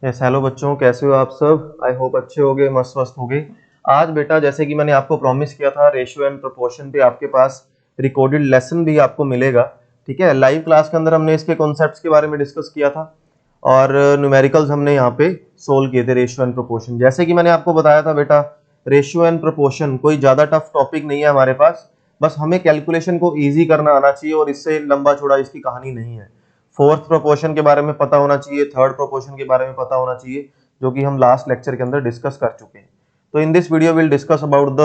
Yes hello बच्चों, कैसे हो आप सब। आई होप अच्छे होगे, मस्त मस्त होगे। आज बेटा जैसे कि मैंने आपको प्रॉमिस किया था, रेशियो एंड प्रोपोर्शन पे आपके पास रिकॉर्डेड लेसन भी आपको मिलेगा। ठीक है, लाइव क्लास के अंदर हमने इसके कॉन्सेप्ट्स के बारे में डिस्कस किया था और न्यूमेरिकल्स हमने यहाँ पे सोल्व किए थे रेशियो एंड प्रोपोर्शन। जैसे कि मैंने आपको बताया था बेटा, रेशियो एंड प्रोपोर्शन कोई ज्यादा टफ टॉपिक नहीं है हमारे पास। बस हमें कैलकुलेशन को ईजी करना आना चाहिए और इससे लंबा चौड़ा इसकी कहानी नहीं है। फोर्थ प्रोपोर्शन के बारे में पता होना चाहिए, थर्ड प्रोपोर्शन के बारे में पता होना चाहिए, जो कि हम लास्ट लेक्चर के अंदर डिस्कस कर चुके हैं। तो in this video will discuss about the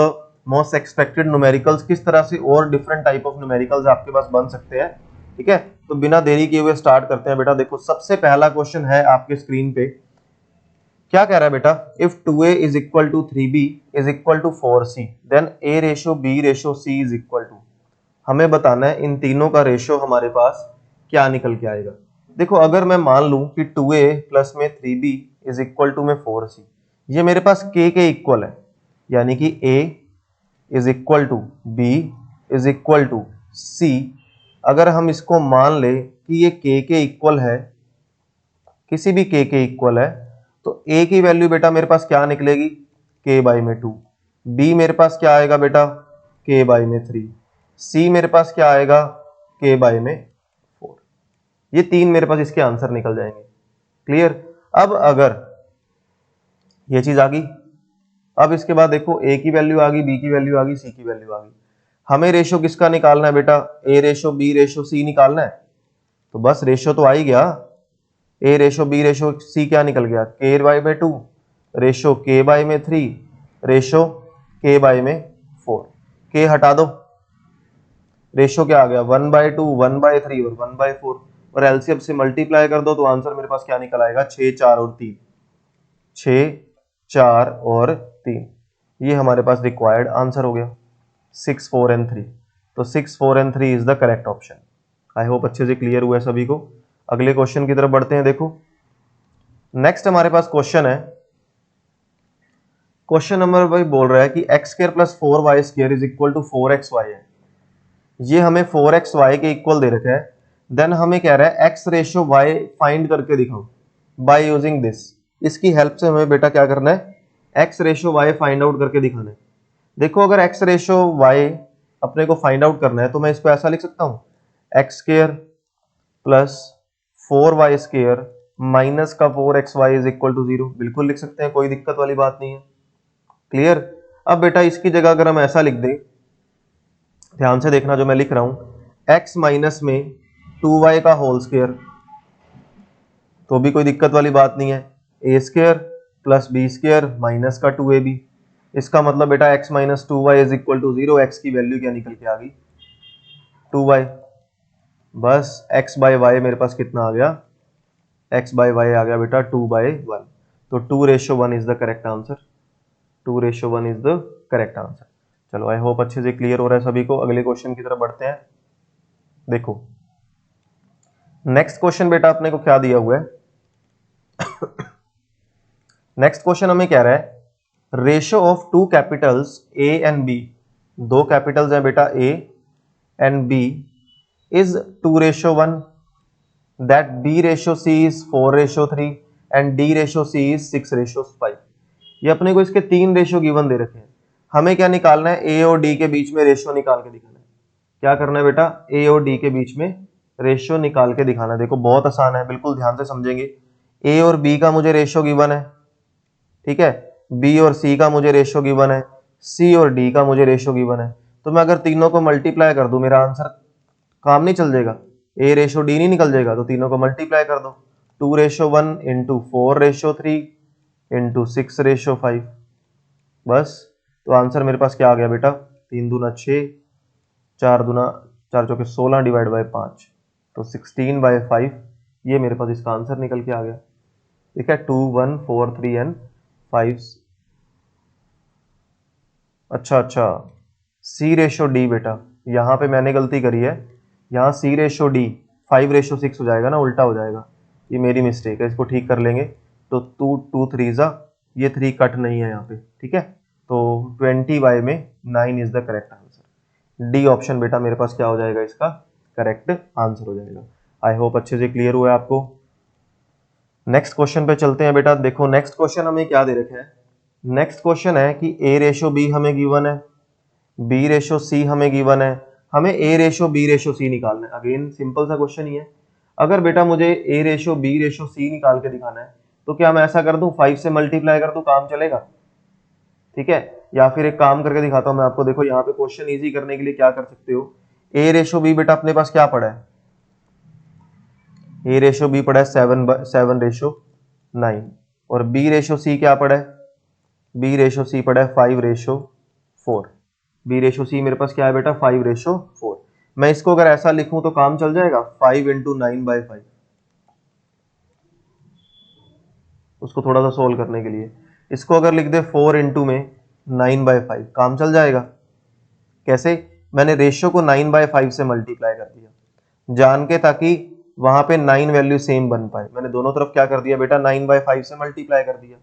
most expected numericals, किस तरह से और डिफरेंट टाइप ऑफ न्यूमेरिकल्स आपके पास बन सकते हैं। ठीक है, तो बिना देरी किए हुए स्टार्ट करते हैं बेटा। देखो सबसे पहला क्वेश्चन है आपके स्क्रीन पे, क्या कह रहा है बेटा, if 2a is equal to 3b is equal to 4c then a ratio b ratio c is equal to. हमें बताना है इन तीनों का रेशो हमारे पास क्या निकल के आएगा। देखो अगर मैं मान लूं कि 2a प्लस में 3b इज इक्वल टू में 4c, ये मेरे पास k के इक्वल है, यानी कि a is equal to b is equal to c। अगर हम इसको मान ले कि ये k के इक्वल है, किसी भी k के इक्वल है, तो a की वैल्यू बेटा मेरे पास क्या निकलेगी, k बाई में 2। b मेरे पास क्या आएगा बेटा, k बाई में 3। c मेरे पास क्या आएगा, k बाई में 4। ये तीन मेरे पास इसके आंसर निकल जाएंगे। क्लियर। अब अगर ये चीज आ गई, अब इसके बाद देखो a की वैल्यू आ गई, b की वैल्यू आ गई, c की वैल्यू आ गई। हमें रेशो किसका निकालना है बेटा, a ratio b ratio c निकालना है। तो बस रेशो तो आ ही गया, ए रेशो बी रेशो सी क्या निकल गया, के बाई में 2 रेशो के बाई में 3 रेशो के बाई में 4। के हटा दो, रेशो क्या आ गया, 1/2 1/3 और 1/4, और एलसीएम से मल्टीप्लाई कर दो तो आंसर मेरे पास क्या निकल आएगा, 6 4 और 3। 6 4 और 3, ये हमारे पास रिक्वायर्ड आंसर हो गया, 6 4 एंड 3। तो 6 4 and 3 is the correct option. I hope अच्छे से क्लियर हुआ है सभी को। अगले क्वेश्चन की तरफ बढ़ते हैं। देखो नेक्स्ट हमारे पास क्वेश्चन है, क्वेश्चन नंबर भाई बोल रहा है कि x square plus 4y square is equal to 4xy है। ये हमें 4xy के इक्वल दे रखा है। देन हमें कह रहा है एक्स रेशियो y फाइंड करके दिखाओ बाय यूजिंग दिस। इसकी हेल्प से हमें बेटा क्या करना है, x ratio y find out करके दिखाना है। देखो अगर एक्स रेशियो y अपने को फाइंड आउट करना है तो मैं इसको ऐसा लिख सकता हूं, x square plus 4y square minus का 4xy इज इक्वल टू 0। बिल्कुल लिख सकते हैं, कोई दिक्कत वाली बात नहीं है। क्लियर। अब बेटा इसकी जगह अगर हम ऐसा लिख दें, ध्यान से देखना जो मैं लिख रहा हूं, x माइनस में 2y का होल स्क्वायर, तो भी कोई दिक्कत वाली बात नहीं है। A square plus B square minus का 2ab, इसका मतलब बेटा x minus 2y is equal to 0। X की वैल्यू क्या निकल के आ गई, 2y। बस x बाय वाई मेरे पास कितना आ गया, x बाय वाई आ गया बेटा 2/1। तो 2:1 is the correct answer. 2:1 is the correct answer. चलो आई होप अच्छे से क्लियर हो रहा है सभी को। अगले क्वेश्चन की तरफ बढ़ते हैं। देखो नेक्स्ट क्वेश्चन बेटा अपने को क्या दिया हुआ है, नेक्स्ट क्वेश्चन हमें कह रहा है ratio of two capitals A and B. दो कैपिटल्स हैं बेटा A and B is 2:1, that B ratio C is 4:3 and D ratio C is 6:5। ये अपने को इसके तीन रेशियो गिवन दे रखे हैं। हमें क्या निकालना है, ए और डी के बीच में रेशियो निकाल के दिखाना है। क्या करना है बेटा, ए और डी के बीच में रेशियो निकाल के दिखाना है। देखो बहुत आसान है, बिल्कुल ध्यान से समझेंगे। ए और बी का मुझे रेशियो गिवन है, ठीक है। बी और सी का मुझे रेशियो गिवन है, सी और डी का मुझे रेशियो गिवन है। तो मैं अगर तीनों को मल्टीप्लाई कर दूं, मेरा आंसर काम नहीं चल जाएगा, ए रेशियो डी नहीं निकल जाएगा। तो तीनों को मल्टीप्लाई कर दो, 2:1 इंटू 4:3 इंटू 6:5। बस तो आंसर मेरे पास क्या आ गया बेटा, 3 दूना 6, 4 दूना 4 चौके 16 डिवाइड बाय 5, तो 16/5। ये मेरे पास इसका आंसर निकल के आ गया। ठीक है, 2 1 4 3 एंड 5। अच्छा, सी रेशो डी बेटा, यहाँ पे मैंने गलती करी है। यहाँ सी रेशो डी 5:6 हो जाएगा ना, उल्टा हो जाएगा। ये मेरी मिस्टेक है, इसको ठीक कर लेंगे। तो 2 2 3 जा, ये 3 कट नहीं है यहाँ पे, ठीक है। तो 20/9 is the correct answer. D option बेटा मेरे पास क्या हो जाएगा, इसका करेक्ट आंसर हो जाएगा। आई होप अच्छे से क्लियर हुआ है आपको। नेक्स्ट क्वेश्चन पे चलते हैं बेटा। देखो नेक्स्ट क्वेश्चन हमें क्या दे रखा है। नेक्स्ट क्वेश्चन है कि a रेशो b हमें गिवन है, b रेशो c हमें गिवन है, हमें a ratio b ratio c निकालना है। अगेन सिंपल सा क्वेश्चन ही है। अगर बेटा मुझे a ratio b ratio c निकाल के दिखाना है तो क्या मैं ऐसा कर दूं, 5 से मल्टीप्लाई कर दूं, काम चलेगा? ठीक है, या फिर एक काम करके दिखाता हूं मैं आपको। देखो यहाँ पे क्वेश्चन इजी करने के लिए क्या कर सकते हो, a रेशो b बेटा अपने पास क्या पड़ा है, a रेशो b पड़ा है 7 रेशो 9, और b रेशो c क्या पड़ा है, b रेशो c पड़ा है 5 रेशो 4। b रेशो c मेरे पास क्या है बेटा, 5 रेशो 4। मैं इसको अगर ऐसा लिखूं तो काम चल जाएगा, 5 इंटू 9/5, उसको थोड़ा सा सोल्व करने के लिए। इसको अगर लिख दे 4 इंटू में 9/5, काम चल जाएगा। कैसे, मैंने रेशियो को 9/5 से मल्टीप्लाई कर दिया जान के, ताकि वहां पे 9 वैल्यू सेम बन पाए। मैंने दोनों तरफ क्या कर दिया बेटा, 9/5 से मल्टीप्लाई कर दिया।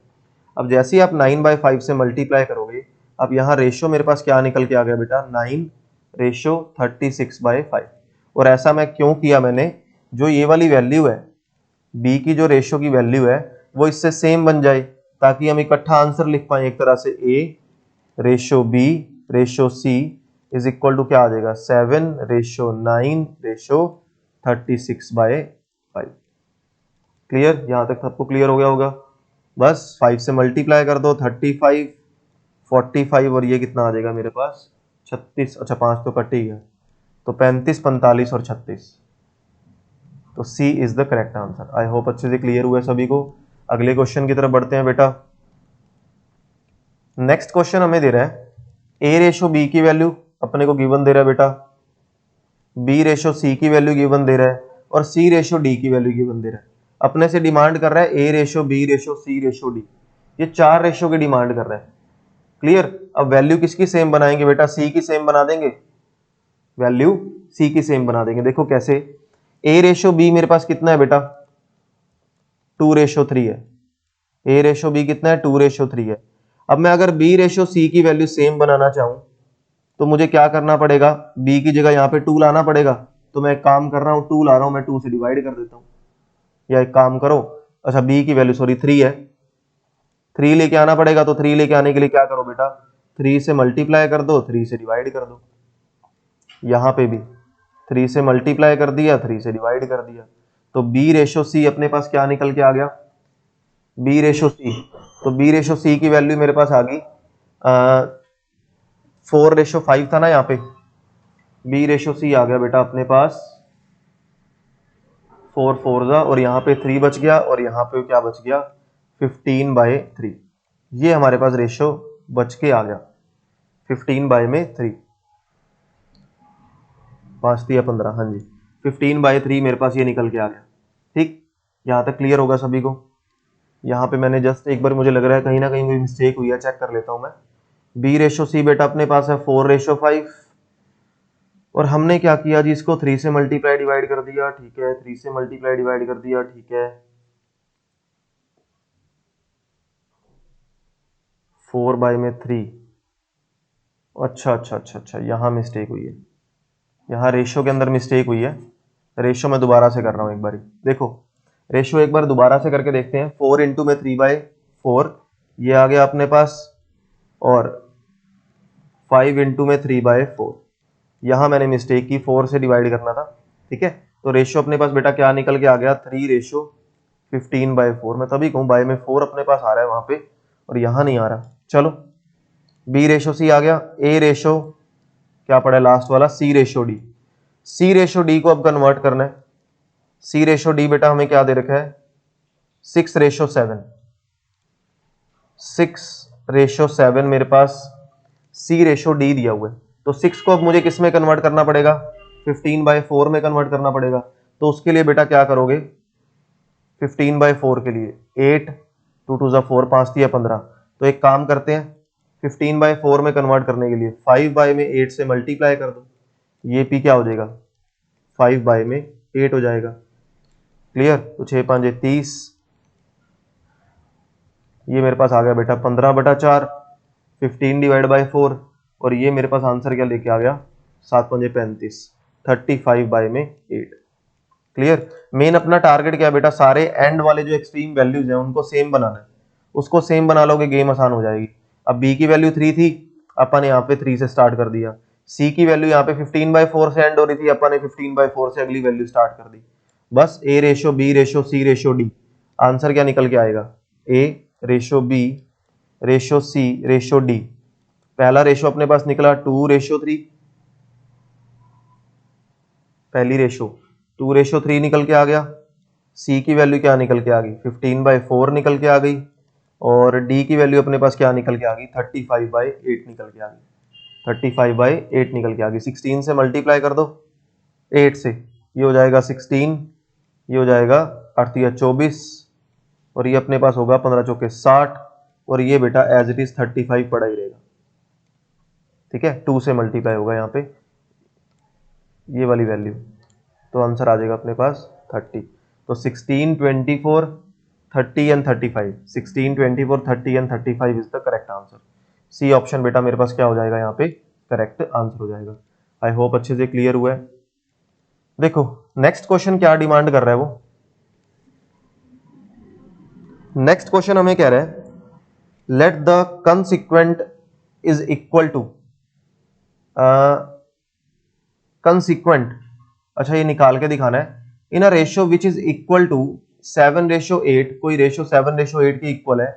अब जैसे ही आप 9/5 से मल्टीप्लाई करोगे, अब यहाँ रेशियो मेरे पास क्या निकल के आ गया बेटा, 9 रेशियो 36/5। और ऐसा मैं क्यों किया, मैंने जो ये वाली वैल्यू है b की, जो रेशियो की वैल्यू है वो इससे सेम बन जाए, ताकि हम इकट्ठा आंसर लिख पाए एक तरह से। a ratio b ratio c is equal to क्या आ जाएगा, 7 रेशियो 9 रेशियो 36/5। क्लियर, यहां तक सबको क्लियर हो गया होगा। बस 5 से मल्टीप्लाई कर दो, 35 45, और ये कितना आ जाएगा मेरे पास 36, अच्छा 5 तो कट ही गया, तो 35 45 और 36, तो C is the correct answer. I hope अच्छे से क्लियर हुआ है सभी को। अगले क्वेश्चन की तरफ बढ़ते हैं बेटा। नेक्स्ट क्वेश्चन हमें दे रहा है a रेशो b की वैल्यू अपने को गिवन दे रहा है बेटा, b रेशो c की वैल्यू गिवन दे रहा है, और c रेशो d की वैल्यू गिवन दे रहा है। अपने से डिमांड कर रहा है a ratio b ratio c ratio d, ये 4 रेशो की डिमांड कर रहा है। क्लियर, अब वैल्यू किसकी सेम बनाएंगे बेटा, c की सेम बना देंगे, वैल्यू c की सेम बना देंगे। देखो कैसे, a रेशो b मेरे पास कितना है बेटा, 2 रेशो 3 है। a रेशो b कितना है, 2 रेशो 3 है। अब मैं अगर b रेशो c की वैल्यू सेम बनाना चाहूं तो मुझे क्या करना पड़ेगा, b की जगह यहाँ पे 2 लाना पड़ेगा। तो मैं एक काम कर रहा हूँ, 2 ला रहा हूँ, मैं 2 से डिवाइड कर देता हूँ। या एक काम करो, अच्छा b की वैल्यू सॉरी 3 है, 3 लेके आना पड़ेगा। तो 3 लेके आने के लिए क्या करो बेटा, 3 से मल्टीप्लाई कर दो, 3 से डिवाइड कर दो। यहाँ पे भी 3 से मल्टीप्लाई कर दिया, 3 से डिवाइड कर दिया। तो b रेशो c अपने पास क्या निकल के आ गया, b रेशो c। तो b रेशो c की वैल्यू मेरे पास आ गई 4 रेशो 5 था ना यहाँ पे, b रेशो c आ गया बेटा अपने पास 4 4 जा, और यहाँ पे 3 बच गया, और यहाँ पे क्या बच गया 15/3। ये हमारे पास रेशो बच के आ गया 15/3, 5 या 15, हाँ जी 15/3 मेरे पास ये निकल के आ गया। ठीक, यहाँ तक क्लियर होगा सभी को। यहाँ पे मैंने जस्ट एक बार, मुझे लग रहा है कहीं ना कहीं कोई मिस्टेक हुई है, चेक कर लेता हूं मैं। b रेशो c बेटा अपने पास है 4 रेशो 5, और हमने क्या किया जी, इसको 3 से मल्टीप्लाई डिवाइड कर दिया। ठीक है, 3 से मल्टीप्लाई डिवाइड कर दिया, ठीक है। 4/3, अच्छा अच्छा अच्छा अच्छा, यहाँ मिस्टेक हुई है, यहाँ रेशो के अंदर मिस्टेक हुई है। रेशो मैं दोबारा से कर रहा हूँ एक बार, देखो रेशो एक बार दोबारा से करके देखते हैं। 4 इंटू में 3/4 ये आ गया अपने पास, और 5 इंटू में 3/4, यहां मैंने मिस्टेक की, 4 से डिवाइड करना था। ठीक है, तो रेशियो अपने पास बेटा क्या निकल के आ गया, 3 रेशियो 15/4। मैं तभी कहूँ बाय में 4 अपने पास आ रहा है वहां पे, और यहां नहीं आ रहा। चलो, b रेशियो c आ गया, a रेशियो क्या पड़ा है लास्ट वाला, c ratio d। c ratio d को अब कन्वर्ट करना है। c रेशियो d बेटा हमें क्या दे रखा है, 6 रेशियो 7, 6 रेशियो 7 मेरे पास c रेशियो d दिया हुआ है। तो 6 को अब मुझे किस में कन्वर्ट करना पड़ेगा, 15/4 में कन्वर्ट करना पड़ेगा। तो उसके लिए बेटा क्या करोगे, 15/4 के लिए 8, 2 2 4, 5 3 15। तो एक काम करते हैं, 15/4 में कन्वर्ट करने के लिए 5 में 8 से मल्टीप्लाई कर दो, ये p क्या हो जाएगा, 5 में 8 हो जाएगा। क्लियर, तो 6 5 30, ये मेरे पास आ गया बेटा 15/4, 15/4, और ये मेरे पास आंसर क्या लेके आ गया, 7 5 35, 35 में 8। क्लियर। मेन अपना टारगेट क्या है बेटा, सारे एंड वाले जो एक्सट्रीम वैल्यूज हैं उनको सेम बनाना है, उसको सेम बना लोगे गेम आसान हो जाएगी। अब बी की वैल्यू 3 थी, अपन यहाँ पे 3 से स्टार्ट कर दिया। सी की वैल्यू यहाँ पे 15/4 से एंड हो रही थी, अपन ने 15/4 से अगली वैल्यू स्टार्ट कर दी। बस ए रेशो बी रेशो सी रेशो डी, आंसर क्या निकल के आएगा, ए रेशो बी रेशो सी रेशो डी। पहला रेशो अपने पास निकला 2:3, पहली रेशो 2:3 निकल के आ गया। सी की वैल्यू क्या निकल के आ गई, 15/4 निकल के आ गई। और डी की वैल्यू अपने पास क्या निकल के आ गई, 35/8 निकल के आ गई। 35/8 निकल के आ गई। 16 से मल्टीप्लाई कर दो 8 से, ये हो जाएगा 16, ये हो जाएगा 8 या 24, और ये अपने पास होगा 15 चौके 60, और ये बेटा एज इट इज 35 पड़ा ही रहेगा। ठीक है, 2 से मल्टीप्लाई होगा यहाँ पे ये वाली वैल्यू, तो आंसर आ जाएगा अपने पास 30। तो 16, 24, 30 and 35, 16, 24, 30 and 35 is the correct answer. C option बेटा मेरे पास क्या हो जाएगा यहाँ पे, करेक्ट आंसर हो जाएगा। आई होप अच्छे से क्लियर हुआ है। देखो नेक्स्ट क्वेश्चन क्या डिमांड कर रहा है वो, नेक्स्ट क्वेश्चन हमें कह रहा है let the consequent is equal to consequent, अच्छा ये निकाल के दिखाना है, in a ratio which is equal to 7:8, कोई रेशियो 7:8 के इक्वल है,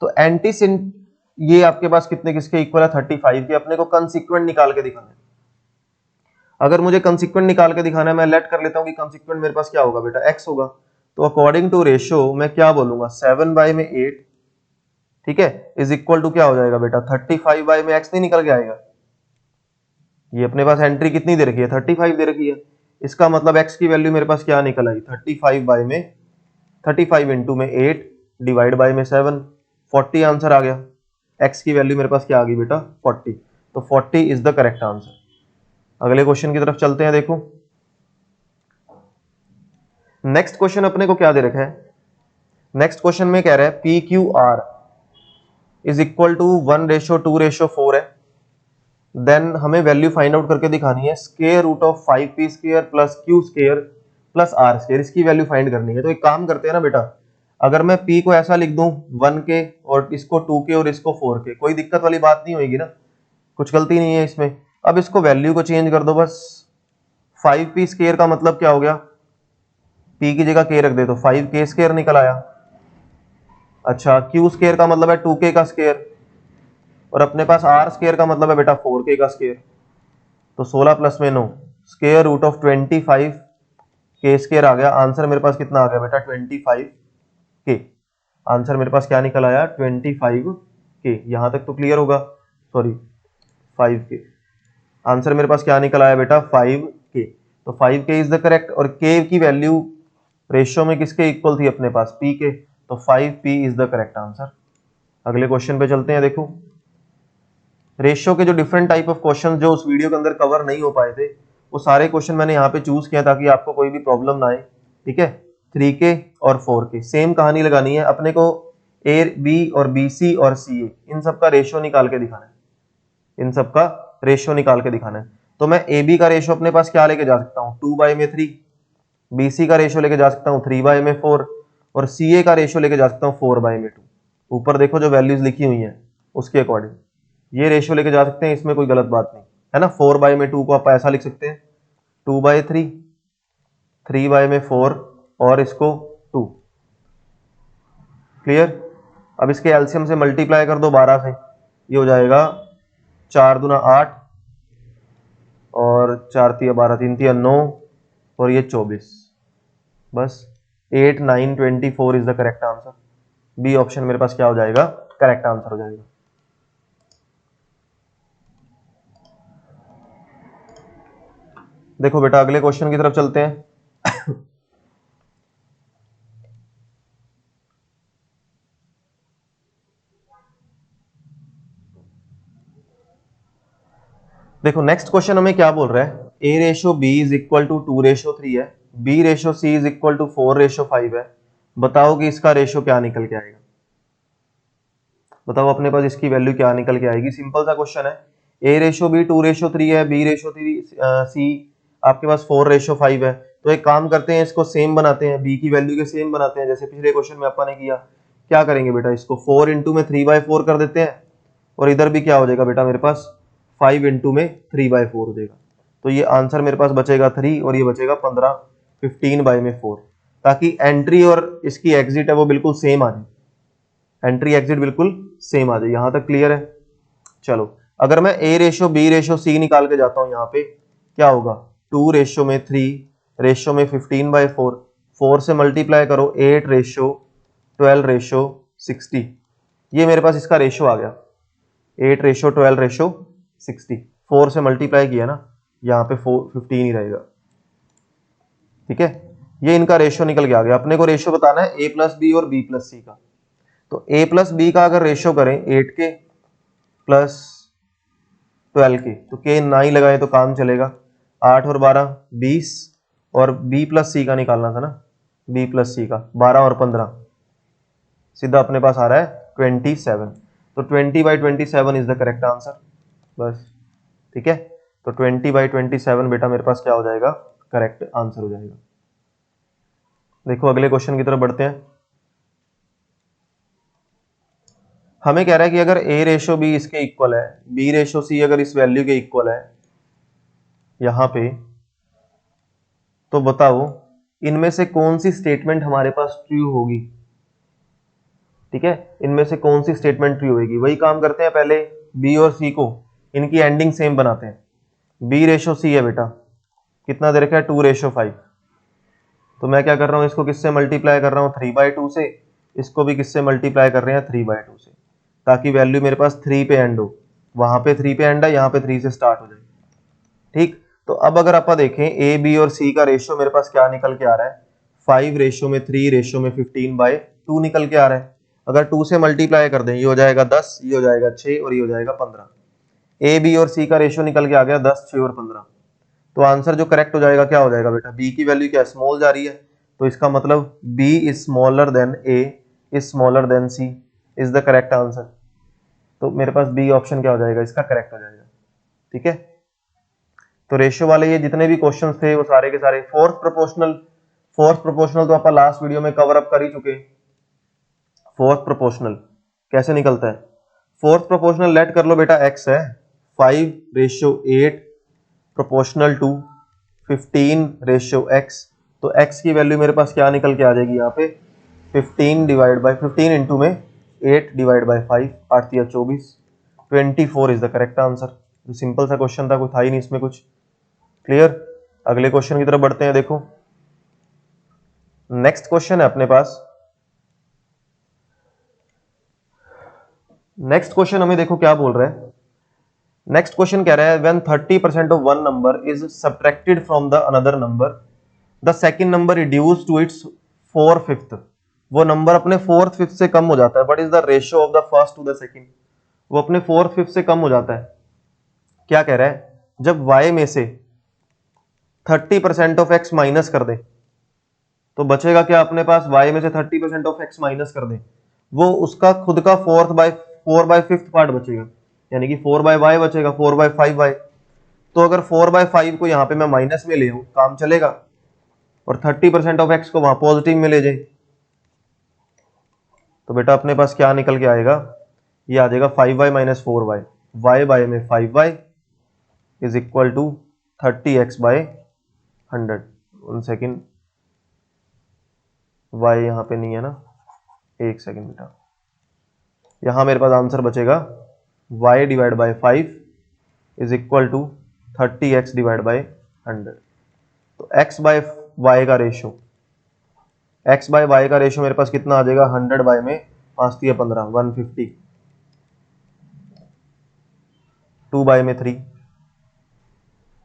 तो एंटीसिंट ये आपके पास कितने किसके इक्वल है, 35 के। अपने को कंसिक्वेंट निकाल के दिखाना है। अगर मुझे कंसिक्वेंट निकाल के दिखाना है, मैं लेट कर लेता हूं कि कंसिक्वेंट मेरे पास क्या होगा बेटा, x होगा। तो अकॉर्डिंग टू रेशियो मैं क्या बोलूंगा, 7/8, ठीक है, इज इक्वल टू क्या हो जाएगा बेटा, 35 में x नहीं निकल के आएगा। ये अपने पास एंट्री कितनी दे रखी है, 35 दे रखी है। इसका मतलब x की वैल्यू मेरे पास क्या निकल आई, 35 इंटू में 8 डिवाइड बाय में 7, 40 आंसर आ गया। x की वैल्यू मेरे पास क्या आ गई बेटा, 40। तो 40 इज द करेक्ट आंसर। अगले क्वेश्चन की तरफ चलते हैं। देखो नेक्स्ट क्वेश्चन अपने को क्या दे रखा है, नेक्स्ट क्वेश्चन में कह रहा है PQR इज इक्वल टू 1:2:4 है। देन हमें वैल्यू फाइंड आउट करके दिखानी है, square root of 5p² plus q² plus r², इसकी वैल्यू फाइंड करनी है। तो एक काम करते हैं ना बेटा, अगर मैं p को ऐसा लिख दूं 1 के और इसको 2 के और इसको 4 के, कोई दिक्कत वाली बात नहीं होगी ना, कुछ गलती नहीं है इसमें। अब इसको वैल्यू को चेंज कर दो बस, 5p² का मतलब क्या हो गया, p की जगह k रख दे तो 5k² निकल आया। अच्छा q² का मतलब है 2k का स्क्वायर, और अपने पास r² का मतलब है बेटा 4k का स्क्वायर। तो 16 प्लस में 9, स्क्वायर रूट ऑफ 25 k² आ गया। आंसर मेरे पास कितना आ गया बेटा, 25k। आंसर मेरे पास क्या निकल आया, 25k। यहां तक तो क्लियर होगा, सॉरी 5k। आंसर मेरे पास क्या निकल आया बेटा, 5k। तो 5k इज द करेक्ट, और k की वैल्यू रेशियो में किसके इक्वल थी अपने पास, p के, तो 5p is the correct answer. अगले क्वेश्चन पे चलते हैं। देखो रेशियो के जो डिफरेंट टाइप ऑफ क्वेश्चन जो उस वीडियो के अंदर कवर नहीं हो पाए थे, वो सारे क्वेश्चन मैंने यहाँ पे चूज किया ताकि आपको कोई भी प्रॉब्लम ना आए। ठीक है, 3k और 4k सेम कहानी लगानी है अपने को, ए बी और बी सी और सी ए, इन सब का रेशियो निकाल के दिखाना है, इन सब का रेशियो निकाल के दिखाना है। तो मैं ए बी का रेशियो अपने पास क्या लेके जा सकता हूँ, 2/3, बी सी का रेशियो लेके जा सकता हूँ 3/4, और सी ए का रेशियो लेके जा सकता हूँ 4/2। ऊपर देखो जो वैल्यूज लिखी हुई हैं उसके अकॉर्डिंग ये रेशियो लेके जा सकते हैं, इसमें कोई गलत बात नहीं है ना। 4/2 को आप ऐसा लिख सकते हैं 2/3, 3/4 और इसको 2। क्लियर। अब इसके एलसीएम से मल्टीप्लाई कर दो 12 से, ये हो जाएगा 4 दूना 8 और 4 तिया 12, 3 तिया 9 और ये 24। बस 8, 9, 24 is the correct answer. B option मेरे पास क्या हो जाएगा, करेक्ट आंसर हो जाएगा। देखो बेटा अगले क्वेश्चन की तरफ चलते हैं। देखो नेक्स्ट क्वेश्चन हमें क्या बोल रहा है, a/b इज इक्वल टू 2:3 है, b/c इज इक्वल टू 4:5 है। बताओ कि इसका रेशियो क्या निकल के आएगा। बताओ अपने पास इसकी वैल्यू क्या निकल के आएगी। सिंपल सा क्वेश्चन है, a/b 2:3 है, b/c आपके पास 4:5 है। तो एक काम करते हैं, इसको सेम बनाते हैं, बी की वैल्यू के सेम बनाते हैं जैसे पिछले क्वेश्चन में अपन ने किया। क्या करेंगे बेटा, इसको 4 इंटू में 3/4 कर देते हैं, और इधर भी क्या हो जाएगा बेटा मेरे पास 5 इंटू में 3/4 हो जाएगा। तो ये आंसर मेरे पास बचेगा 3 और ये बचेगा 15, 15/4, ताकि एंट्री और इसकी एग्जिट है वो बिल्कुल सेम आ जाए, एंट्री एग्जिट बिल्कुल सेम आ जाए। यहां तक क्लियर है। चलो अगर मैं ए रेशो बी रेशो सी निकाल के जाता हूं, यहाँ पे क्या होगा 2 रेशो में 3 रेशो में 15/4, 4 से मल्टीप्लाई करो 8 रेशो 12 रेशो 60, ये मेरे पास इसका रेशो आ गया 8 रेशो 12 रेशो 60। 4 से मल्टीप्लाई किया ना, यहाँ पे 15 ही रहेगा। ठीक है, ये इनका रेशो निकल के आ गया। अपने को रेशो बताना है ए प्लस बी और बी प्लस सी का। तो ए प्लस बी का अगर रेशो करें 8 के प्लस 12 के, तो के ना ही लगाए तो काम चलेगा। 8 और 12 20, और बी प्लस सी का निकालना था ना, बी प्लस सी का 12 और 15 सीधा अपने पास आ रहा है 27। तो 20/27 इज द करेक्ट आंसर। बस ठीक है, तो 20/27 बेटा मेरे पास क्या हो जाएगा, करेक्ट आंसर हो जाएगा। देखो अगले क्वेश्चन की तरफ बढ़ते हैं। हमें कह रहा है कि अगर a रेशो b इसके इक्वल है, b रेशो c अगर इस वैल्यू के इक्वल है यहां पे, तो बताओ इनमें से कौन सी स्टेटमेंट हमारे पास ट्रू होगी। ठीक है, इनमें से कौन सी स्टेटमेंट ट्रू होगी। वही काम करते हैं, पहले b और c को इनकी एंडिंग सेम बनाते हैं। b रेशो c है बेटा, कितना दे रखा है 2 रेशो 5, तो मैं क्या कर रहा हूं, इसको किससे मल्टीप्लाई कर रहा हूं 3/2 से, इसको भी किससे मल्टीप्लाई कर रहे हैं 3/2 से, ताकि वैल्यू मेरे पास 3 पे एंड हो। वहां पे 3 पे एंड है, यहाँ पे 3 से स्टार्ट हो जाए। ठीक, तो अब अगर आप देखें ए बी और सी का रेशियो मेरे पास क्या निकल के आ रहा है, 5 रेशियो में 3 रेशियो में 15/2 निकल के आ रहा है। अगर 2 से मल्टीप्लाई कर दें, ये हो जाएगा 10, ये हो जाएगा 6 और ये हो जाएगा 15। ए बी और सी का रेशियो निकल के आ गया 10, 6 और 15। तो आंसर जो करेक्ट हो जाएगा क्या हो जाएगा बेटा, बी की वैल्यू क्या स्मॉल जा रही है, तो इसका मतलब B is smaller than A is smaller than C is the correct answer. तो मेरे पास बी ऑप्शन क्या हो जाएगा, इसका करेक्ट हो जाएगा। ठीक है, तो रेशियो वाले ये जितने भी क्वेश्चंस थे वो सारे के सारे फोर्थ प्रोपोर्शनल तो आप लास्ट वीडियो में कवर अप कर ही चुके। फोर्थ प्रोपोर्शनल कैसे निकलता है, फोर्थ प्रोपोर्शनल लेट कर लो बेटा, एक्स है 5:8 प्रोपोर्शनल टू 15:x, तो x की वैल्यू मेरे पास क्या निकल के आ जाएगी यहाँ पे 15 इंटू में 8/5, 8 या 24, 24 इज द करेक्ट आंसर। जो सिंपल सा क्वेश्चन था, कोई था ही नहीं इसमें कुछ। क्लियर, अगले क्वेश्चन की तरफ बढ़ते हैं। देखो नेक्स्ट क्वेश्चन है अपने पास, नेक्स्ट क्वेश्चन हमें देखो क्या बोल रहा है। नेक्स्ट क्वेश्चन कह रहा है when 30% of one number is subtracted from the another number, the second number reduce to its 4/5। वो नंबर अपने 4/5 से कम हो जाता है। What is the ratio of the first to the second, वो अपने 4/5 से कम हो जाता है। क्या कह रहा है, जब y में से 30% ऑफ x माइनस कर दे, तो बचेगा क्या अपने पास, y में से 30% ऑफ x माइनस कर दे, वो उसका खुद का 4/5 पार्ट बचेगा, यानी कि 4/y बचेगा, 4/5y। तो अगर 4/5 को यहाँ पे मैं माइनस में ले आऊं, काम चलेगा, और 30% ऑफ x को वहां पॉजिटिव में ले जाए, तो बेटा अपने पास क्या निकल के आएगा, ये आ जाएगा 5y minus 4y, y by में 5y is equal to 30x/100। 1 second, y यहाँ पे नहीं है ना, 1 सेकेंड बेटा, यहां मेरे पास आंसर बचेगा y divide by 5 is equal to 30x/100। तो x बाय y का रेशियो, x बाय y का रेशियो मेरे पास कितना आ जाएगा, 100 बाय में 5 या 15, 150, 2 बाय में 3,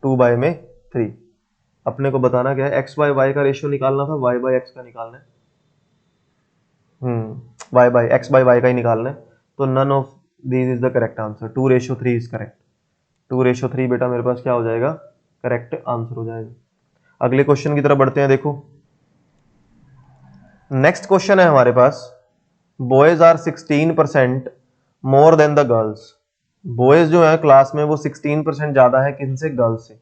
2 बाय में 3। अपने को बताना क्या है, x बाय y का रेशियो निकालना था, y बाय x का निकालना है। y by x by y का ही निकालना है। तो none of these is the correct answer, 2:3 is correct. 2:3 बेटा मेरे पास क्या हो जाएगा, करेक्ट आंसर हो जाएगा। अगले क्वेश्चन की तरफ बढ़ते हैं। देखो नेक्स्ट क्वेश्चन है हमारे पास, boys are 16% more than the girls. Boys जो है क्लास में वो 16% ज्यादा है किनसे, गर्ल्स से।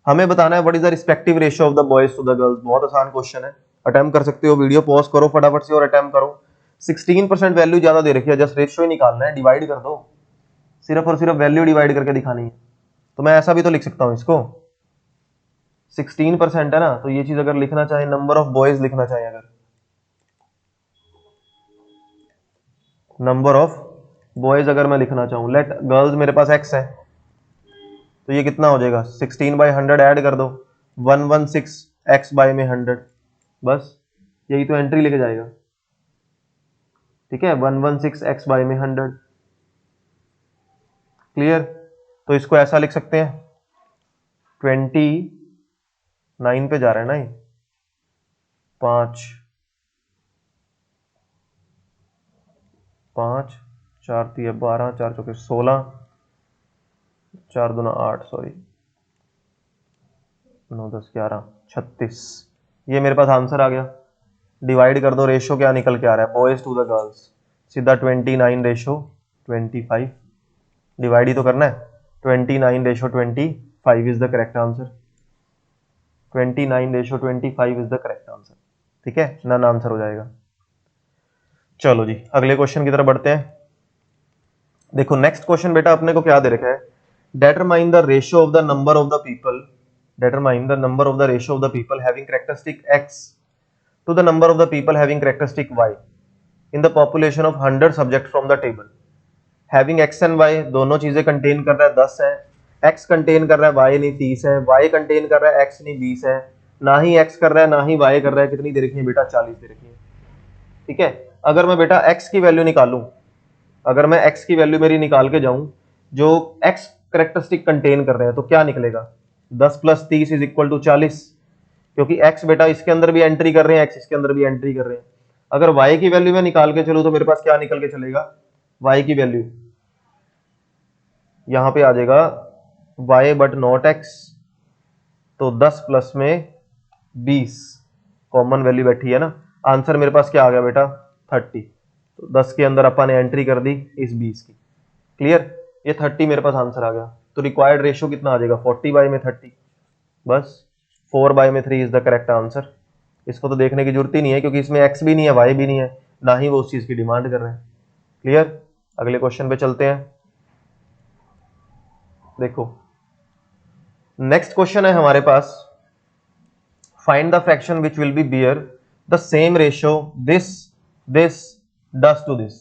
हमें बताना है what is the respective ratio of the boys to the girls. बहुत आसान क्वेश्चन है, अटेम्प्ट कर सकते हो, वीडियो पॉज करो फटाफट से और अटेम्प्ट करो। 16% वैल्यू ज्यादा दे रखी है, जस्ट रेशियो ही निकालना है, डिवाइड कर दो, सिर्फ और सिर्फ वैल्यू डिवाइड करके दिखानी है। तो मैं ऐसा भी तो लिख सकता हूं इसको, 16% है ना, तो ये चीज अगर लिखना चाहे, नंबर ऑफ बॉयज लिखना चाहे, अगर नंबर ऑफ बॉयज अगर मैं लिखना चाहूं, लेट गर्ल्स मेरे पास x है, तो ये कितना हो जाएगा, 16/100 ऐड कर दो, 116 x बाय में 100, बस यही तो एंट्री लेके जाएगा। ठीक है, 116 x बाय में 100, क्लियर। तो इसको ऐसा लिख सकते हैं, 29 पे जा रहा है ना ये, 5 4 3 12 4 चौके 16 4 दूना 8, सॉरी 9 10 11 36, ये मेरे पास आंसर आ गया। डिवाइड कर दो, रेशो क्या निकल के आ रहा है, बॉयज टू द गर्ल्स, सीधा 29 रेशो 25, डिवाइड ही तो करना है, 29 ratio 25 is the correct answer, 29 ratio 25 is the correct answer. ठीक है, नन आंसर हो जाएगा। चलो जी अगले क्वेश्चन की तरफ बढ़ते हैं। देखो नेक्स्ट क्वेश्चन बेटा अपने को क्या दे रखा है, determine the ratio of the number of the people, determine the number of the ratio of the people having characteristic x to the number of the people having characteristic y in the population of 100 subject from the table, having x and y दोनों चीजें contain कर रहा है 10 है, x contain कर रहा है y नहीं 30 है, y कंटेन कर रहा है x नहीं 20 है, ना ही x कर रहा है ना ही y कर रहा है, कितनी दे रखी है बेटा, 40 दे रखी है। ठीक है, अगर मैं बेटा x की वैल्यू निकालूं, अगर मैं x की वैल्यू मेरी निकाल के जाऊं जो x करेक्टरिस्टिक कंटेन कर रहे हैं, तो क्या निकलेगा, 10 + 30 इज इक्वल टू 40, क्योंकि x बेटा इसके अंदर भी एंट्री कर रहे हैं, x इसके अंदर भी एंट्री कर रहे हैं। अगर y की वैल्यू में निकाल के चलूं तो मेरे पास क्या निकल के चलेगा, y की वैल्यू यहां पे आ जाएगा y बट नॉट x, तो 10 प्लस में 20 कॉमन वैल्यू बैठी है ना, आंसर मेरे पास क्या आ गया बेटा 30, तो 10 के अंदर अपन ने एंट्री कर दी इस 20 की, क्लियर, ये 30 मेरे पास आंसर आ गया। तो रिक्वायर्ड रेशियो कितना आ जाएगा, 40/30, बस 4/3 इज द करेक्ट आंसर। इसको तो देखने की जरूरत ही नहीं है, क्योंकि इसमें x भी नहीं है y भी नहीं है, ना ही वो उस चीज की डिमांड कर रहे हैं। क्लियर, अगले क्वेश्चन पे चलते हैं। देखो नेक्स्ट क्वेश्चन है हमारे पास, find the fraction which will be bear the same ratio this does to this,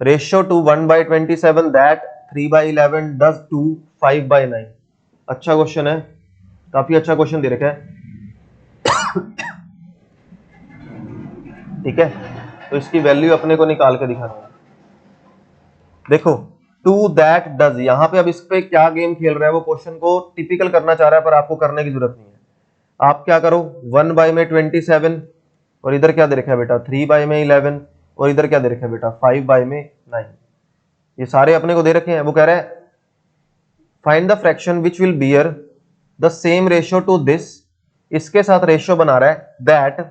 ratio to 1/27 that 3/11 does to 5/9। अच्छा क्वेश्चन है, काफी अच्छा क्वेश्चन दे रखा है। ठीक है, तो इसकी वैल्यू अपने को निकाल के दिखाना है। देखो टू दैट डज, यहां पे अब इस पे क्या गेम खेल रहा है, वो क्वेश्चन को टिपिकल करना चाह रहा है, पर आपको करने की जरूरत नहीं है। आप क्या करो, 1/27 और इधर क्या दे रखा है बेटा 3/11 और इधर क्या दे रखा है बेटा 5/9, ये सारे अपने को दे रखे हैं। वो कह रहा है find the fraction which will beer the same ratio two this, इसके साथ रेशियो बना रहा है, दैट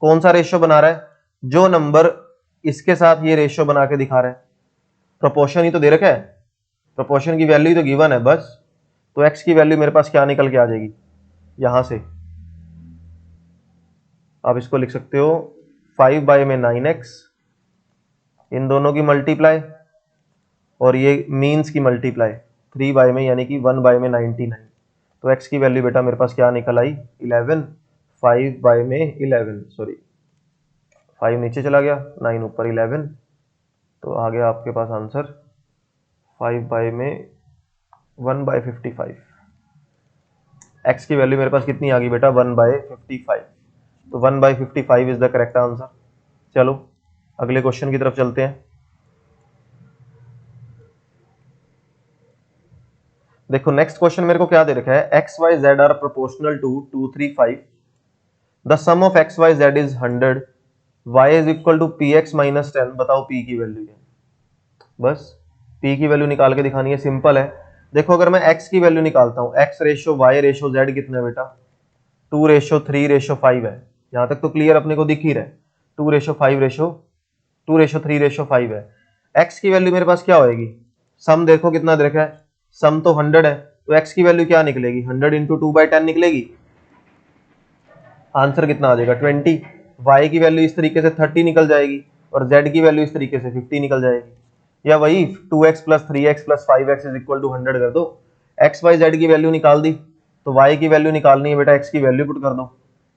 कौन सा रेशियो बना रहा है, जो नंबर इसके साथ ये रेशियो बना के दिखा रहा है, प्रोपोर्शन ही तो दे रखा है, प्रोपोर्शन की वैल्यू तो गिवन है बस, तो x की वैल्यू मेरे पास क्या निकल के आ जाएगी, यहां से आप इसको लिख सकते हो 5/9x, इन दोनों की मल्टीप्लाई और ये मीन्स की मल्टीप्लाई 3 में यानी कि 1/99, तो x की वैल्यू बेटा मेरे पास क्या निकल आई 11, 5/11, सॉरी 5 नीचे चला गया 9 ऊपर 11, तो आ गया आपके पास आंसर 1/55। x की वैल्यू मेरे पास कितनी आ गई बेटा 1/55, तो 1/55 इज द करेक्ट आंसर। चलो अगले क्वेश्चन की तरफ चलते हैं। देखो नेक्स्ट क्वेश्चन मेरे को क्या दे रखा है, x y z are proportional to 2 3 5, the sum of x y z is 100, y is equal to px minus 10, बताओ p की वैल्यू है, बस p की वैल्यू निकाल के दिखानी है, सिंपल है। देखो अगर मैं x की वैल्यू निकालता हूं, x ratio y ratio z कितना है बेटा 2:3:5 है, यहां तक तो क्लियर अपने को दिख ही रहा है, 2:3:5 है। x की वैल्यू मेरे पास क्या होएगी, सम देखो कितना दे रखा है, सम तो 100 है, तो x की वैल्यू क्या निकलेगी, 100 इंटू 2/10 निकलेगी। आंसर कितना आ जाएगा 20। y की वैल्यू इस तरीके से 30 निकल जाएगी और z की वैल्यू इस तरीके से 50 निकल जाएगी। या वही 2x plus 3x plus 5x is equal to 100 कर दो, x y z की वैल्यू निकाल दी, तो y की वैल्यू निकालनी है बेटा, x की वैल्यू पुट कर दो।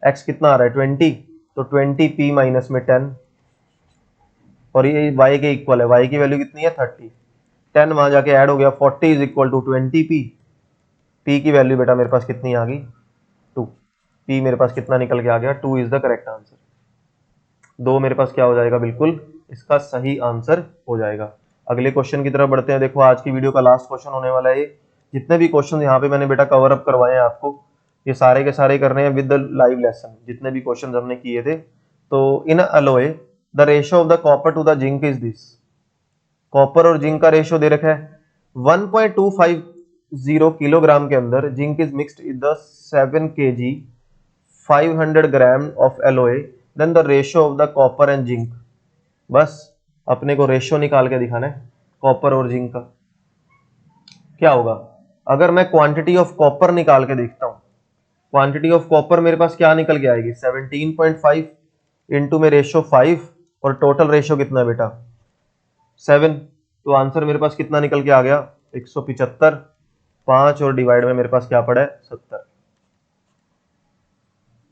x कितना आ रहा है 20, तो 20p माइनस में 10, और ये y के इक्वल है, y की वैल्यू कितनी है 30, 10 वहां जाके ऐड हो गया, 40 is equal to 20p। p की वैल्यू बेटा मेरे पास कितनी आ गई 2, p मेरे पास कितना निकल के आ गया 2 इज द करेक्ट आंसर। दो मेरे पास क्या हो जाएगा, बिल्कुल इसका सही आंसर हो जाएगा। अगले क्वेश्चन की तरफ बढ़ते हैं। देखो आज की वीडियो का लास्ट क्वेश्चन होने वाला है ये। जितने भी क्वेश्चन यहाँ पे मैंने बेटा कवर अप करवाए हैं आपको, ये सारे के सारे कर रहे हैं विद द लाइव लेसन, जितने भी क्वेश्चन हमने किए थे। तो in alloy the ratio of the copper to the zinc is this. Copper और जिंक का रेशियो दे रखा है 1.250 किलोग्राम के अंदर zinc is mixed in the 7 kg 500 gram of alloy, then the ratio of the copper and zinc. बस अपने को रेशियो निकाल के दिखाना है कॉपर और जिंक का। क्या होगा अगर मैं क्वांटिटी ऑफ कॉपर निकाल के देखता हूं, क्वांटिटी ऑफ कॉपर मेरे पास क्या निकल के आएगी 17.5 इंटू में रेशियो 5, और टोटल रेशियो कितना है बेटा 7, तो आंसर मेरे पास कितना निकल के आ गया 175, 5 और डिवाइड में मेरे पास क्या पड़ा है 70,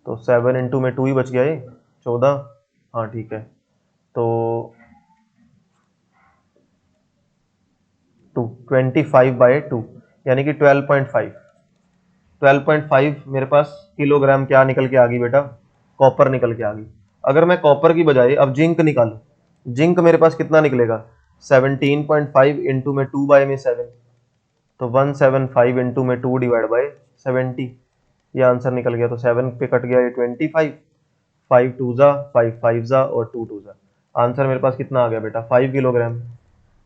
तो 7 इंटू में 2 ही बच गया ये 14, हाँ ठीक है, तो 25/2 यानी कि 12.5 मेरे पास किलोग्राम क्या निकल के आ गई बेटा, कॉपर निकल के आ गई। अगर मैं कॉपर की बजाय अब जिंक निकालूं, जिंक मेरे पास कितना निकलेगा 17.5 इंटू में 2/7, तो 175 इंटू में 2 डिवाइड बाय 70, ये आंसर निकल गया। तो 7 पे कट गया ये 25, 5 2 जा 5 5 जा और 2 2 जा, आंसर मेरे पास कितना आ गया बेटा 5 किलोग्राम।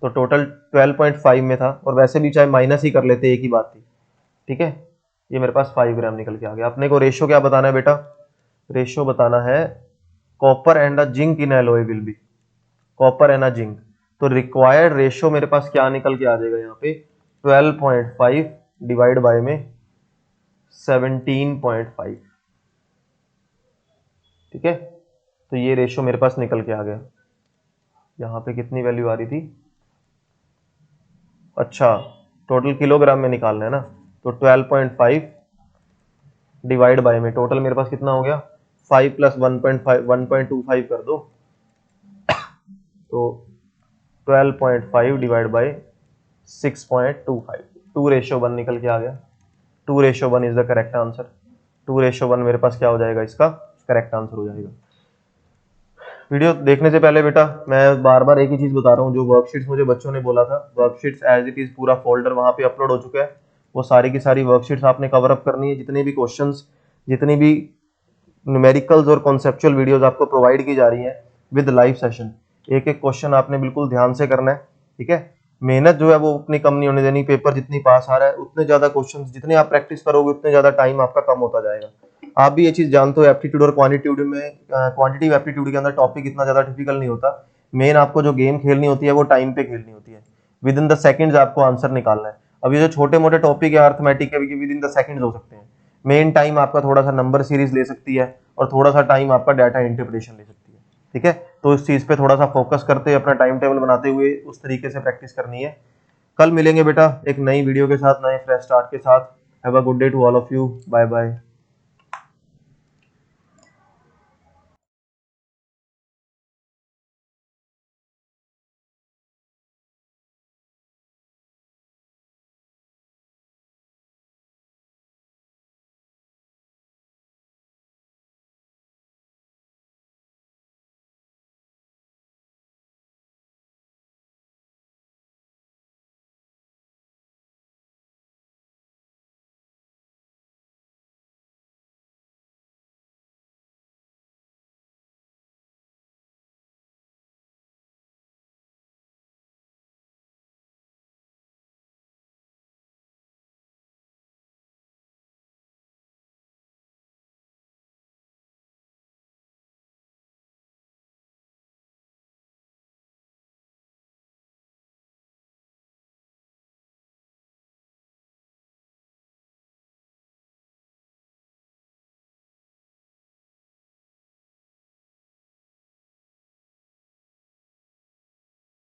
तो टोटल 12.5 में था, और वैसे भी चाहे माइनस ही कर लेते एक ही बात थी, ठीक है। ये मेरे पास 5 ग्राम निकल के आ गया। अपने को रेशियो क्या बताना है बेटा, रेशियो बताना है copper and a zinc in alloy will be, copper and a zinc. तो रिक्वायर्ड रेशियो मेरे पास क्या निकल के आ जाएगा यहाँ पे 12.5 डिवाइड बाय में 17.5, ठीक है। तो ये रेशियो मेरे पास निकल के आ गया। यहाँ पे कितनी वैल्यू आ रही थी, अच्छा टोटल किलोग्राम में निकालना है ना, तो 12.5 डिवाइड बाय में टोटल मेरे पास कितना हो गया 5 प्लस 1.5 1.25 कर दो, तो 12.5 डिवाइड बाय 6.25, 2:1 निकल के आ गया। 2:1 इज द करेक्ट आंसर। 2:1 मेरे पास क्या हो जाएगा, इसका करेक्ट आंसर हो जाएगा। वीडियो देखने से पहले बेटा मैं बार बार एक ही चीज बता रहा हूँ, जो वर्कशीट्स मुझे बच्चों ने बोला था, वर्कशीट्स एज इट इज पूरा फोल्डर वहां पे अपलोड हो चुका है, वो सारी की सारी वर्कशीट्स आपने कवर अप करनी है। जितने भी क्वेश्चंस, जितनी भी न्यूमेरिकल्स और कॉन्सेप्चुअल वीडियोस आपको प्रोवाइड की जा रही है विद लाइव सेशन, एक एक क्वेश्चन आपने बिल्कुल ध्यान से करना है, ठीक है। मेहनत जो है वो उतनी कम नहीं होने देनी, पेपर जितनी पास आ रहा है उतने ज्यादा क्वेश्चंस जितने आप प्रैक्टिस करोगे उतने ज्यादा टाइम आपका कम होता जाएगा। आप भी ये चीज जानते हो, एप्टीट्यूड और क्वांटिट्यूड में, क्वांटिटिव एप्टीट्यूड के अंदर टॉपिक इतना ज्यादा डिफिकल्ट नहीं होता। मेन आपको जो गेम खेलनी होती है वो टाइम पे खेलनी होती है, विद इन द सेकंड्स आपको आंसर निकालना है। अब ये जो छोटे मोटे टॉपिक है अर्थमेटिक के, विद इन द सेकंड्स हो सकते हैं। मेन टाइम आपका थोड़ा सा नंबर सीरीज ले सकती है, और थोड़ा सा टाइम आपका डाटा इंटरप्रिटेशन ले सकती है, ठीक है। तो इस चीज पे थोड़ा सा फोकस करते, अपना टाइम टेबल बनाते हुए उस तरीके से प्रैक्टिस करनी है। कल मिलेंगे बेटा एक नई वीडियो के साथ, नए फ्रेश स्टार्ट के साथ। Have a good day to all of you, bye bye.